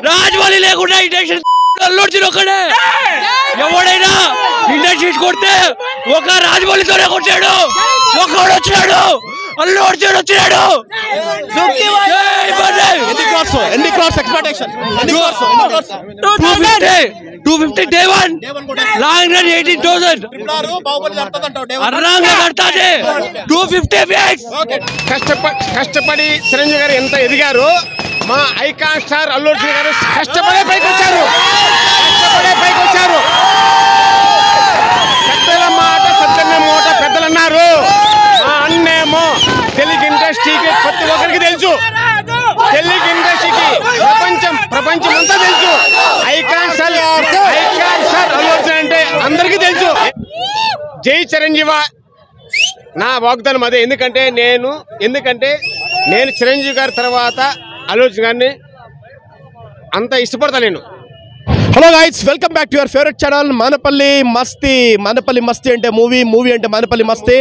రాజమౌళి లేకుండా ఇండస్ట్రీ అల్లు అర్జున్ ఒక్కడే. ఎవడైనా ఇండస్ట్రీ కొడితే ఒక రాజమౌళితోనే కొట్టాడు. ఒకడు వచ్చినాడు, అల్లు అర్జున్ వచ్చినాడు. 250 day one, long run 18,000. అర్రంగా కడతాది 250 weeks. కష్టపడి చిరంజీవి గారు ఎంత ఎదిగారు. మా ఐకాన్ స్టార్ అల్లు అర్జున్ గారు కష్టపడే పైకి వచ్చారు. పెద్దల మాట సత్యమే మూట పెద్దలు అన్నారు. మా అన్నేమో తెలుగు ఇండస్ట్రీకి ప్రతి ఒక్కరికి తెలుసు. తెలుగు ఇండస్ట్రీకి ప్రపంచం అంతా తెలుసు. ఐకాన్ స్టార్ అల్లు అర్జున్ అంటే అందరికీ తెలుసు. జై చిరంజీవ నా వాగ్దానం అదే. ఎందుకంటే నేను చిరంజీవి గారి తర్వాత అల్లు అర్జున్ గారిని అంత ఇష్టపడతా నేను. Hello guys, welcome back to your favourite channel Manapalli మస్తీ. మనపల్లి మస్తీ అంటే మూవీ అంటే మనపల్లి మస్తీ.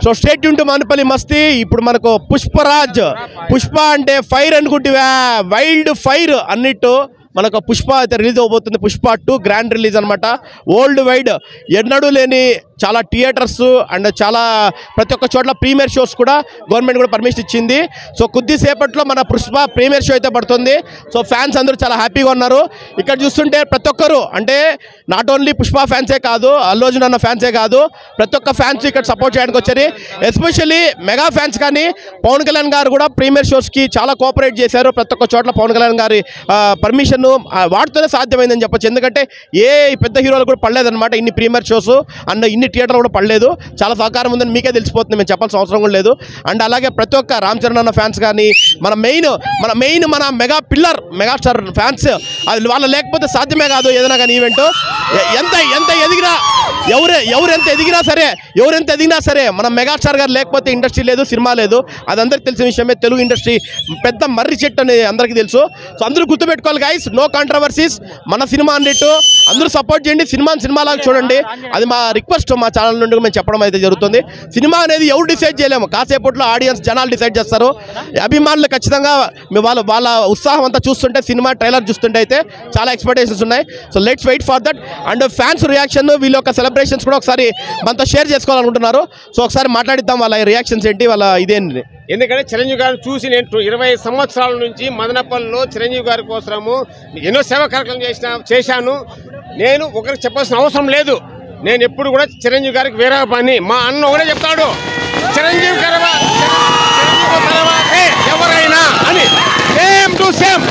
So state tune to Manapalli మస్తీ. ఇప్పుడు మనకు పుష్ప అంటే ఫైర్ అనుకుంటువా, వైల్డ్ ఫైర్ అన్నిట్టు మనకు పుష్ప అయితే రిలీజ్ అవబోతుంది. పుష్ప 2 గ్రాండ్ రిలీజ్ అనమాట. వరల్డ్ వైడ్ ఎన్నడూ లేని చాలా థియేటర్స్ అండ్ చాలా ప్రతి ఒక్క చోట్ల ప్రీమియర్ షోస్ కూడా గవర్నమెంట్ కూడా పర్మిషన్ ఇచ్చింది. సో కొద్దిసేపట్లో మన పుష్ప ప్రీమియర్ షో అయితే పడుతుంది. సో ఫ్యాన్స్ అందరూ చాలా హ్యాపీగా ఉన్నారు. ఇక్కడ చూస్తుంటే ప్రతి ఒక్కరు అంటే నాట్ ఓన్లీ పుష్ప ఫ్యాన్సే కాదు, అల్లు అర్జున్ అన్న ఫ్యాన్సే కాదు, ప్రతి ఒక్క ఫ్యాన్స్ ఇక్కడ సపోర్ట్ చేయడానికి వచ్చారు. ఎస్పెషల్లీ మెగా ఫ్యాన్స్ కానీ పవన్ కళ్యాణ్ గారు కూడా ప్రీమియర్ షోస్కి చాలా కోఆపరేట్ చేశారు. ప్రతి ఒక్క చోట్ల పవన్ కళ్యాణ్ గారి పర్మిషన్ వాటితోనే సాధ్యమైందని చెప్పొచ్చు. ఎందుకంటే ఏ పెద్ద హీరోలు కూడా పడలేదన్నమాట ఇన్ని ప్రీమియర్ షోస్ అండ్ ఇన్ని థియేటర్లు కూడా పడలేదు. చాలా సహకారం ఉందని మీకే తెలిసిపోతుంది, మేము చెప్పాల్సిన అవసరం కూడా లేదు. అండ్ అలాగే ప్రతి ఒక్క రామ్ చరణ్ అన్న ఫ్యాన్స్ కానీ మన main mega pillar megastar fans, అది వాళ్ళ లేకపోతే సాధ్యమే కాదు ఏదైనా కానీ ఈవెంట్. ఎంత ఎదిగినా ఎవరెంత ఎదిగినా సరే మన మెగాస్టార్ గారు లేకపోతే ఇండస్ట్రీ లేదు, సినిమా లేదు. అది అందరికి తెలిసిన విషయమే. తెలుగు ఇండస్ట్రీ పెద్ద మర్రి చెట్టు అనేది అందరికీ తెలుసు. సో అందరూ గుర్తుపెట్టుకోవాలి గైస్, నో కాంట్రవర్సీస్. మన సినిమా అన్నిట్టు అందరూ సపోర్ట్ చేయండి. సినిమాలాగా చూడండి. అది మా రిక్వెస్ట్. మా ఛానల్ నుండి మేము చెప్పడం అయితే జరుగుతుంది. సినిమా అనేది ఎవరు డిసైడ్ చేయలేము, కాసేపట్లో ఆడియన్స్ జనాలు డిసైడ్ చేస్తారు. అభిమానులు ఖచ్చితంగా వాళ్ళ ఉత్సాహం అంతా చూస్తుంటే, సినిమా ట్రైలర్ చూస్తుంటే అయితే చాలా ఎక్స్పెక్టేషన్స్ ఉన్నాయి. So let's wait for that. And fans reaction, వీళ్ళ యొక్క సెలబ్రేషన్స్ కూడా ఒకసారి మనతో షేర్ చేసుకోవాలనుకుంటున్నారు. సో ఒకసారి మాట్లాడిద్దాం వాళ్ళ రియాక్షన్స్ ఏంటి, వాళ్ళ ఇదేంటి. ఎందుకంటే చిరంజీవి గారిని చూసి నేను 20 సంవత్సరాల నుంచి మదనపల్లిలో చిరంజీవి గారి కోసము ఎన్నో సేవా కార్యక్రమం చేశాను. నేను ఒకరికి చెప్పాల్సిన అవసరం లేదు. నేను ఎప్పుడు కూడా చిరంజీవి గారికి వేరే పని. మా అన్న ఒకటే చెప్తాడు, చిరంజీవి తర్వాతే ఎవరైనా అని. సేమ్ టు సేమ్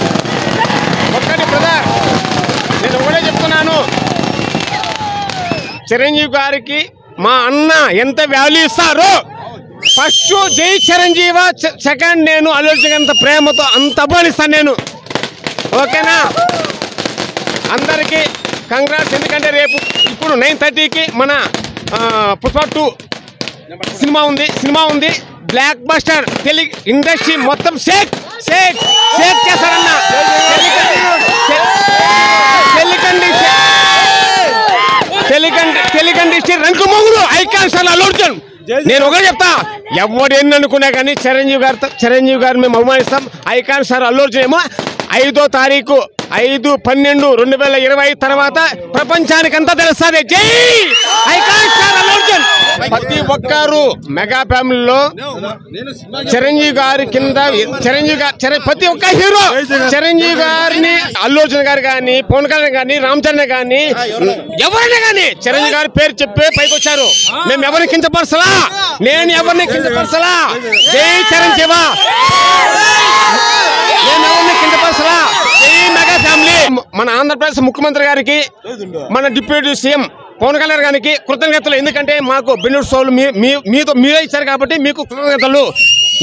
ఒక్కటి బ్రదర్, నేను ఒకటే చెప్తున్నాను. చిరంజీవి గారికి మా అన్న ఎంత వాల్యూ ఇస్తారు. ఫస్ట్ జై చిరంజీవ, సెకండ్ నేను అల్లు అర్జున్ అంత ప్రేమతో అంత అభిమానిస్తాను నేను. ఓకేనా? అందరికీ కంగ్రాట్స్. ఎందుకంటే రేపు ఇప్పుడు 9:30కి మన పుష్ప 2 సినిమా ఉంది. Blockbuster. తెలుగు ఇండస్ట్రీ మొత్తం షేక్ చేస్తారన్న. తెలుగు ఇండస్ట్రీ రంకు మొగుడు ఐకాన్ స్టార్ అల్లు అర్జున్. నేను ఒకటి చెప్తా, ఎవరు ఎన్ని అనుకున్నా కానీ చిరంజీవి గారు మేము అభిమానిస్తాం. ఐకాన్ స్టార్ అల్లు అర్జున్ ఏమో 5వ తారీఖు 5/12/2020 తర్వాత ప్రపంచానికంతా తెలుస్తుంది. జై ఐకాన్ స్టార్ అల్లు అర్జున్. ప్రతి ఒక్కరు మెగా ఫ్యామిలీలో చిరంజీవి గారి కింద ప్రతి ఒక్క హీరో చిరంజీవి గారిని, అల్లు అర్జున్ గారు కానీ, పవన్ కళ్యాణ్ కానీ, రామ్ చరణ్ కానీ, ఎవరైనా కానీ చిరంజీవి గారి పేరు చెప్పే పైకి వచ్చారు. మేము ఎవరిని కించపరచలా, నేను ఎవరిని కించపరచలా. జై చిరంజీవ. నేను ఎవరిని కించపరచలా. జై మెగా ఫ్యామిలీ. మన ఆంధ్రప్రదేశ్ ముఖ్యమంత్రి గారికి, మన డిప్యూటీ సీఎం పవన్ కళ్యాణ్ గారికి కృతజ్ఞతలు. ఎందుకంటే మాకు బెనిఫిట్ సోలు మీరే ఇచ్చారు కాబట్టి మీకు కృతజ్ఞతలు.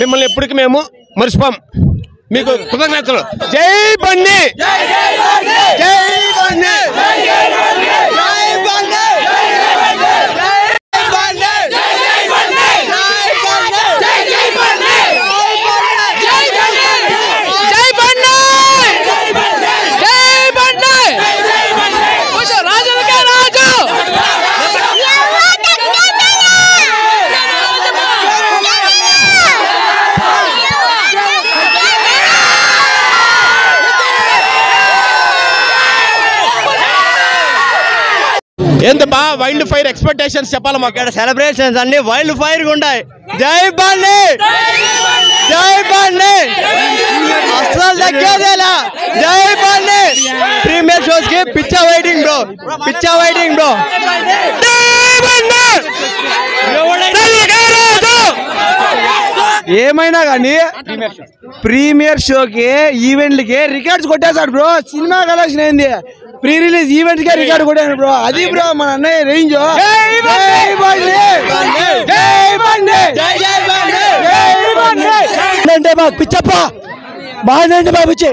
మిమ్మల్ని ఎప్పటికీ మేము మర్చిపోం. మీకు కృతజ్ఞతలు. జై బండి. ఏంది బా వైల్డ్ ఫైర్ ఎక్స్పెక్టేషన్స్ చెప్పాలి మాకు. ఇక్కడ సెలబ్రేషన్స్ అన్ని వైల్డ్ ఫైర్ ఉంటాయి. జై బండి జై బండి అసలు తగ్గేదేలా. జై బండి ప్రీమియర్ షోస్ కి పిచ్చా వెయిటింగ్ బ్రో, పిచ్చా వెయిటింగ్ బ్రో. ఏమైనా కానీ ప్రీమియర్ షోకి ఈవెంట్లకి రికార్డ్స్ కొట్టేశాడు బ్రో. సినిమా కలెక్షన్ అయింది, ప్రీ రిలీజ్ ఈవెంట్ కే రికార్డు కొట్టాను బ్రో. అది బ్రో మన అన్నయ్య రేంజ్. అంటే మాకు పిచ్చప్ప బాగుందండి బాబుచ్చి.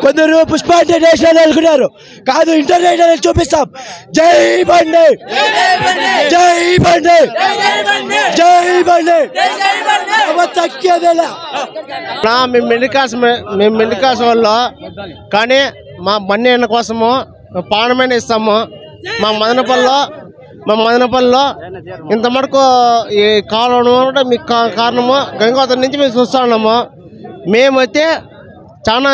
కొందరు పుష్ప అంటే నేషనల్ అనుకున్నారు, కాదు ఇంటర్నేషనల్ చూపిస్తాం. జై బండి జై బండి జై బండి తగ్గేదేలా. మేము మిడిల్ క్లాస్ వాళ్ళు కానీ మా బండి అన్న కోసము పానమైన ఇస్తాము. మా మదనపల్లిలో ఇంత మటుకు ఈ కాలంలో మీకు కారణము గంగోత్రి నుంచి మేము చూస్తూ ఉన్నాము. మేమైతే చాలా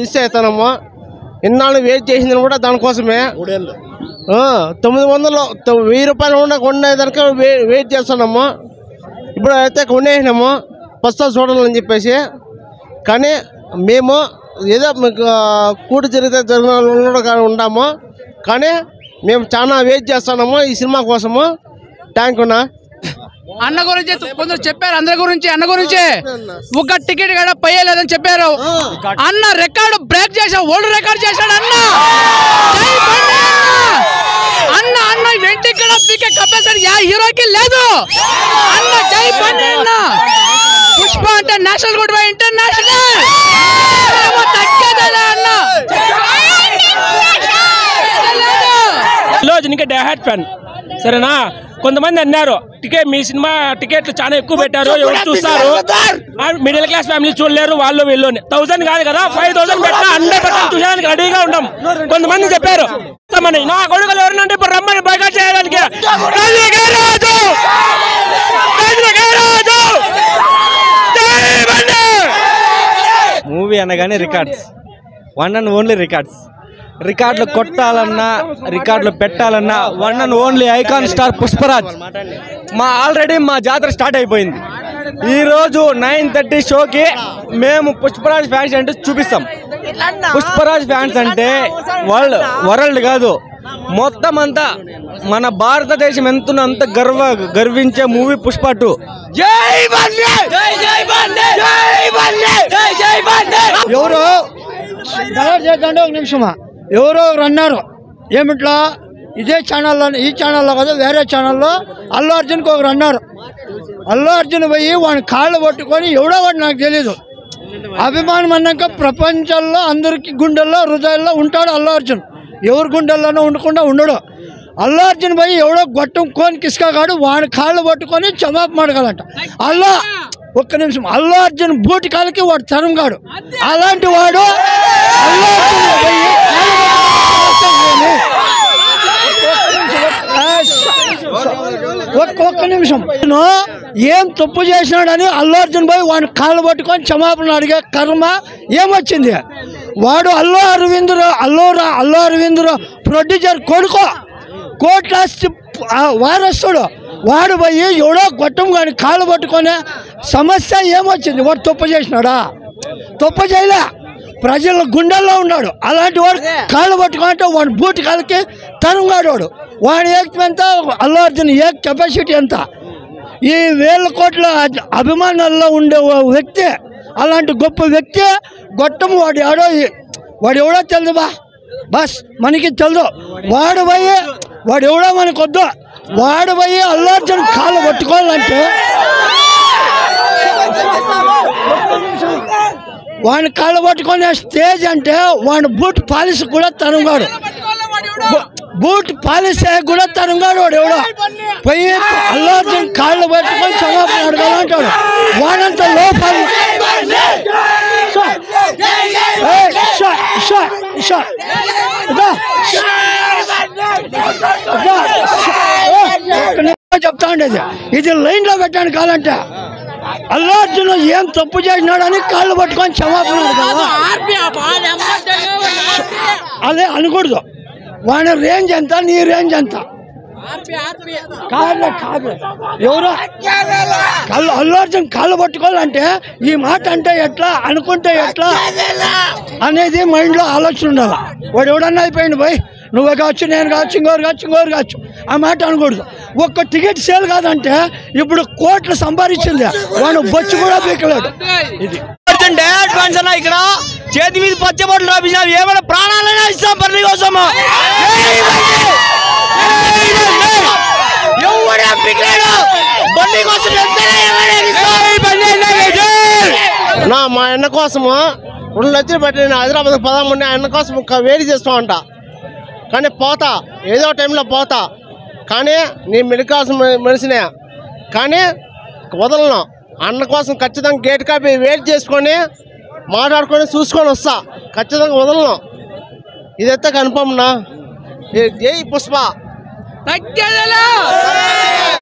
ఇష్ట అవుతున్నాము. ఇన్నాళ్ళు వెయిట్ చేసిందని కూడా దానికోసమే 900 1000 రూపాయలు ఉండేదానికి వెయిట్ చేస్తున్నాము. ఇప్పుడు అయితే కొనేసినాము ఫస్ట్ చూడాలని చెప్పేసి. కానీ మేము ఏదో మీకు కూడి జరిగితే ఉంటాము, కానీ మేము చాలా వెయిట్ చేస్తున్నాము ఈ సినిమా కోసము. Thank you. అన్న గురించి కొందరు చెప్పారు, అందరి గురించి అన్న గురించి ఒక టికెట్ కూడా పోయలేదని చెప్పారు. అన్న రికార్డు బ్రేక్ చేశాడు, వరల్డ్ రికార్డ్ చేశాడు అన్న. అన్న అన్న వెంటికి కూడా పీకే కంపల్సరీ యా హీరోకి లేదు అన్న. జై బండి అన్న. పుష్ప అంటే నేషనల్ గుడ్ బై ఇంటర్నేషనల్ తగ్గేదేలా అన్న. నీకు డైహార్డ్ ఫ్యాన్ సరేనా. కొంతమంది అన్నారు మీ సినిమా టికెట్లు చాలా ఎక్కువ పెట్టారు, ఎవరు చూస్తారు, మిడిల్ క్లాస్ ఫ్యామిలీ చూడలేరు, వాళ్ళు వీళ్ళు 1000 కాదు కదా 5000 పెట్టినా 100% చూసేదానికి రెడీగా ఉంటాం. కొంతమంది చెప్పారు నా కొడుకులు ఎవరినంటే ఇప్పుడు రమ్మని బైకాట్ చేయడానికి. మూవీ అనగానే records, one and only records. రికార్డులు కొట్టాలన్నా రికార్డులు పెట్టాలన్నా one and only icon star Pushparaj. Already మా జాతర స్టార్ట్ అయిపోయింది. ఈరోజు 9:30 షోకి మేము పుష్పరాజ్ ఫ్యాన్స్ అంటే చూపిస్తాం. పుష్పరాజ్ ఫ్యాన్స్ అంటే వరల్డ్ కాదు, మొత్తం అంతా మన భారతదేశం అంత గర్వించే మూవీ పుష్ప 2. ఎవరు చేద్దాండి ఒక నిమిషమా, ఎవరో అన్నారు ఏమిట్లా ఇదే ఛానల్లో, ఈ ఛానల్లో కదా వేరే ఛానల్లో అల్లు అర్జున్కి ఒకరు అన్నారు. అల్లు అర్జున్ పోయి వాడిని కాళ్ళు పట్టుకొని ఎవడో వాడు నాకు తెలీదు. అభిమానం అన్నాక ప్రపంచంలో అందరికి గుండెల్లో హృదయాల్లో ఉంటాడు అల్లు అర్జున్. ఎవరి గుండెల్లోనూ ఉండకుండా ఉండడు. అల్లు అర్జున్ పోయి ఎవడో గొట్టం కోని కిసుకాడు వాడి కాళ్ళు పట్టుకొని క్షమాపణ అడగాలంట. ఒక్క నిమిషం, అల్లు అర్జున్ బూటి కాళ్ళకి వాడు తరం కాడు. అలాంటి వాడు అల్లు అర్జున్ పోయి ఒక్క నిమిషం ఏం తప్పు చేసినాడని అల్లు అర్జున్ పోయి వాడిని కాళ్ళు పట్టుకొని క్షమాపణ అడిగే కర్మ ఏమొచ్చింది? వాడు అల్లు అరవింద్ ప్రొడ్యూసర్ కొడుకో కోట్ల వారసుడు. వాడు పోయి ఎవడో గొట్టం కానీ కాళ్ళు పట్టుకునే సమస్య ఏమొచ్చింది? వాడు తప్పు చేసినాడా? తప్పు చేయలే, ప్రజల గుండెల్లో ఉన్నాడు. అలాంటి వాడు కాళ్ళు పట్టుకుంటే వాడి బూటి కాళ్ళకి తరంగాడు. వాడి ఎంత అల్లు అర్జున్ కెపాసిటీ ఎంత? ఈ 1000 కోట్ల అభిమానుల్లో ఉండే వ్యక్తి, అలాంటి గొప్ప వ్యక్తి గొట్టం వాడు ఎవడో తెలియదు బస్ మనకి తెలియదు. వాడు ఎవడో మనకు వద్దు. వాడు పోయి అల్లు అర్జున్ కాళ్ళు పట్టుకోవాలంటే వాడిని కాళ్ళు పట్టుకునే స్టేజ్ అంటే వాడి బూట్ పాలిస్ కూడా తరంగాడు. బూట్ పాలిస్ కూడా తరంగాడు. వాడు ఎవడో పోయి అల్లు అర్జున్ కాళ్ళు పట్టుకొని క్షమాపణ అడగాలంటాడు. వాడంత లోపల చెప్తా ఉండేది. ఇది లైన్ లో పెట్టాను కావాలంటే అల్లు అర్జున్ ఏం తప్పు చేసినాడని కాళ్ళు పట్టుకొని క్షమాపణ అదే అనకూడదు. వాడి రేంజ్ ఎంత, నీ రేంజ్ ఎంత? కాదు ఎవరో అల్లు అర్జున్ కాళ్ళు పట్టుకోవాలంటే ఈ మాట అంటే ఎట్లా, అనుకుంటే ఎట్లా అనేది మైండ్లో ఆలోచన ఉండాలి. వాడు ఎవడన్నా అయిపోయింది పోయి, నువ్వే కావచ్చు, నేను కావచ్చు, ఇంకోరు కావచ్చు ఆ మాట అనకూడదు. ఒక్క టికెట్ సేల్ కాదంటే ఇప్పుడు కోట్లు సంపాదించింది, వాడు బొచ్చు కూడా పీకలేడు. ఇది ఇక్కడ చేతి మీద పచ్చబొట్లు రాపించాం, ఏమైనా ప్రాణాలైనా ఇస్తాం పర్ణి కోసం. మా అన్న కోసము 2 లక్షలు పెట్టి నేను హైదరాబాద్ పదామండి. అన్న కోసం వేడి చేస్తూ ఉంటా, కానీ పోతా ఏదో టైంలో పోతా. కానీ నేను మెడికాల్సిన మనిషినే, కానీ వదలను. అన్న కోసం ఖచ్చితంగా గేట్ కాపీ వెయిట్ చేసుకొని మాట్లాడుకొని చూసుకొని వస్తా, ఖచ్చితంగా వదలను. ఇదైతే కన్ఫర్మ్ నా. జై పుష్ప.